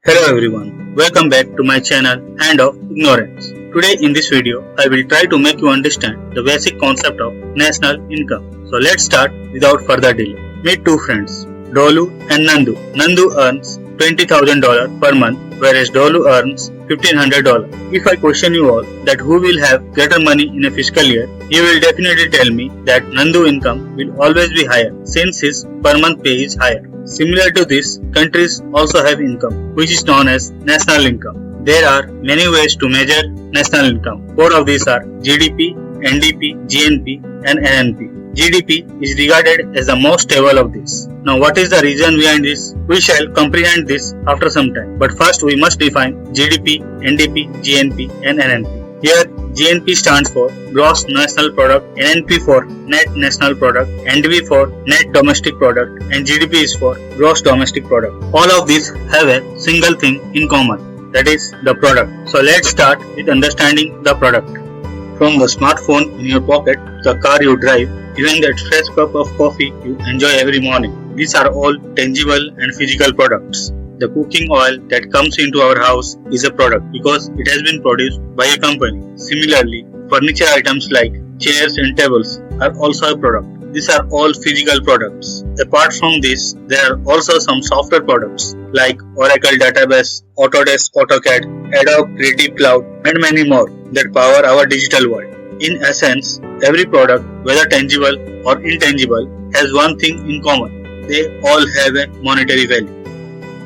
Hello everyone, welcome back to my channel Hand of Ignorance. Today in this video, I will try to make you understand the basic concept of national income. So let's start without further delay. Meet two friends, Dolu and Nandu. Nandu earns $20,000 per month, whereas Dolu earns $1,500. If I question you all that who will have greater money in a fiscal year, you will definitely tell me that Nandu income will always be higher since his per month pay is higher. Similar to this, countries also have income, which is known as national income. There are many ways to measure national income. Four of these are GDP, NDP, GNP, and NNP. GDP is regarded as the most stable of these. Now, what is the reason behind this? We shall comprehend this after some time. But first, we must define GDP, NDP, GNP, and NNP. Here, GNP stands for Gross National Product, NNP for Net National Product, NDP for Net Domestic Product, and GDP is for Gross Domestic Product. All of these have a single thing in common, that is the product. So let's start with understanding the product. From the smartphone in your pocket, the car you drive, even that fresh cup of coffee you enjoy every morning. These are all tangible and physical products. The cooking oil that comes into our house is a product because it has been produced by a company. Similarly, furniture items like chairs and tables are also a product. These are all physical products. Apart from this, there are also some software products like Oracle Database, Autodesk AutoCAD, Adobe Creative Cloud, and many more that power our digital world. In essence, every product, whether tangible or intangible, has one thing in common. They all have a monetary value.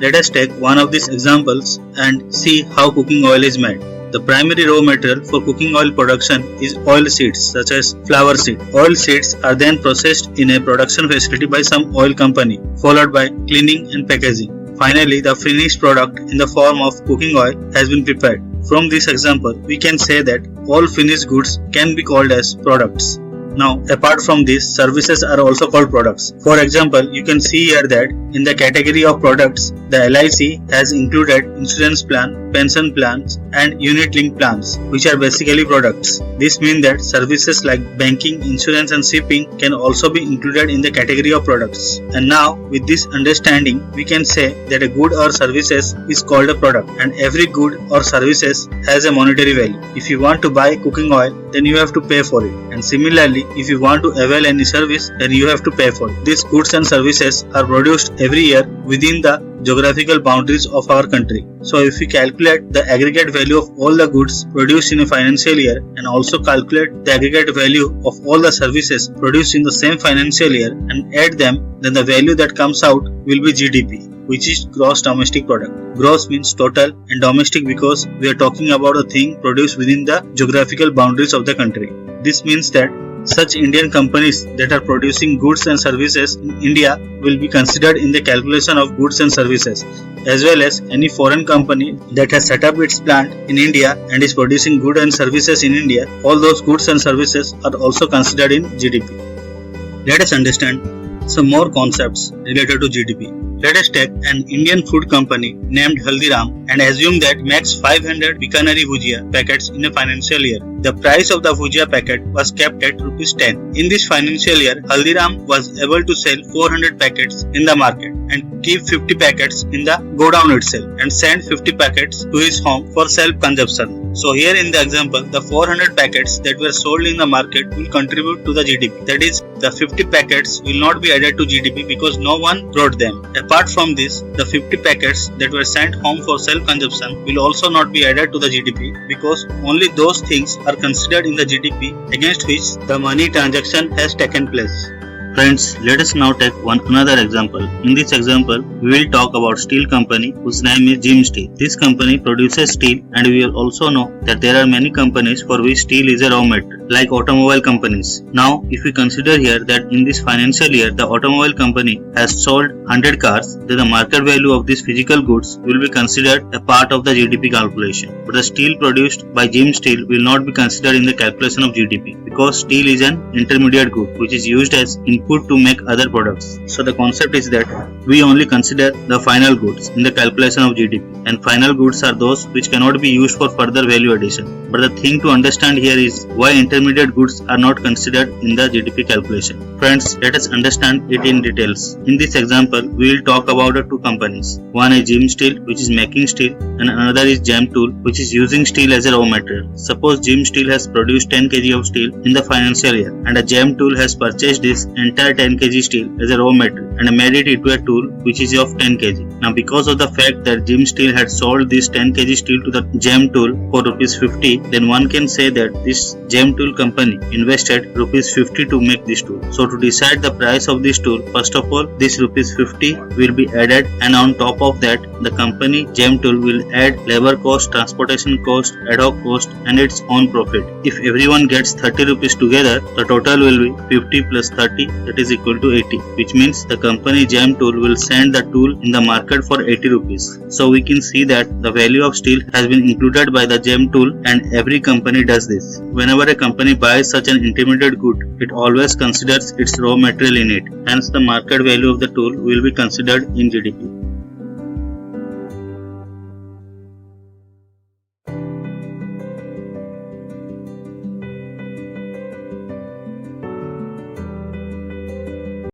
Let us take one of these examples and see how cooking oil is made. The primary raw material for cooking oil production is oil seeds such as flower seed. Oil seeds are then processed in a production facility by some oil company, followed by cleaning and packaging. Finally, the finished product in the form of cooking oil has been prepared. From this example, we can say that all finished goods can be called as products. Now, apart from this, services are also called products. For example, you can see here that in the category of products, the LIC has included insurance plan, pension plans, and unit-linked plans, which are basically products. This means that services like banking, insurance, and shipping can also be included in the category of products. And now, with this understanding, we can say that a good or services is called a product, and every good or services has a monetary value. If you want to buy cooking oil, then you have to pay for it. And similarly, if you want to avail any service, then you have to pay for it. These goods and services are produced every year within the geographical boundaries of our country. So if we calculate the aggregate value of all the goods produced in a financial year and also calculate the aggregate value of all the services produced in the same financial year and add them, then the value that comes out will be GDP, which is Gross Domestic Product. Gross means total and domestic because we are talking about a thing produced within the geographical boundaries of the country. This means that such Indian companies that are producing goods and services in India will be considered in the calculation of goods and services, as well as any foreign company that has set up its plant in India and is producing goods and services in India. All those goods and services are also considered in GDP. Let us understand some more concepts related to GDP. Let us take an Indian food company named Haldiram and assume that makes 500 Bikaneri Bhujia packets in a financial year. The price of the Bhujia packet was kept at Rs 10. In this financial year, Haldiram was able to sell 400 packets in the market and keep 50 packets in the godown itself and send 50 packets to his home for self-consumption. So here in the example, the 400 packets that were sold in the market will contribute to the GDP. That is, the 50 packets will not be added to GDP because no one brought them. Apart from this, the 50 packets that were sent home for self-consumption will also not be added to the GDP because only those things are considered in the GDP against which the money transaction has taken place. Friends, let us now take another example. In this example, we will talk about steel company whose name is Jim Steel. This company produces steel and we will also know that there are many companies for which steel is a raw material, like automobile companies. Now, if we consider here that in this financial year, the automobile company has sold 100 cars, then the market value of these physical goods will be considered a part of the GDP calculation. But the steel produced by Jim Steel will not be considered in the calculation of GDP because steel is an intermediate good which is used as input input to make other products. So the concept is that we only consider the final goods in the calculation of GDP, and final goods are those which cannot be used for further value addition. But the thing to understand here is why intermediate goods are not considered in the GDP calculation. Friends, let us understand it in details. In this example, we will talk about the two companies. One is Jim Steel, which is making steel, and another is Gem Tool, which is using steel as a raw material. Suppose Jim Steel has produced 10 kg of steel in the financial year, and a Gem Tool has purchased this entire 10 kg steel as a raw material and made it into a tool which is of 10 kg. Now, because of the fact that Jim Steel had sold this 10 kg steel to the Gem Tool for rupees 50, then one can say that this Gem Tool company invested rupees 50 to make this tool. So to decide the price of this tool, first of all, this rupees 50 will be added, and on top of that, the company Gem Tool will add labor cost, transportation cost, ad hoc cost, and its own profit. If everyone gets 30 rupees together, the total will be 50 plus 30, that is equal to 80, which means the company Gem Tool will send the tool in the market for 80 rupees. So we can see that the value of steel has been included by the Gem Tool, and every company does this. Whenever a company buys such an intermediate good, it always considers its raw material in it. Hence, the market value of the tool will be considered in GDP.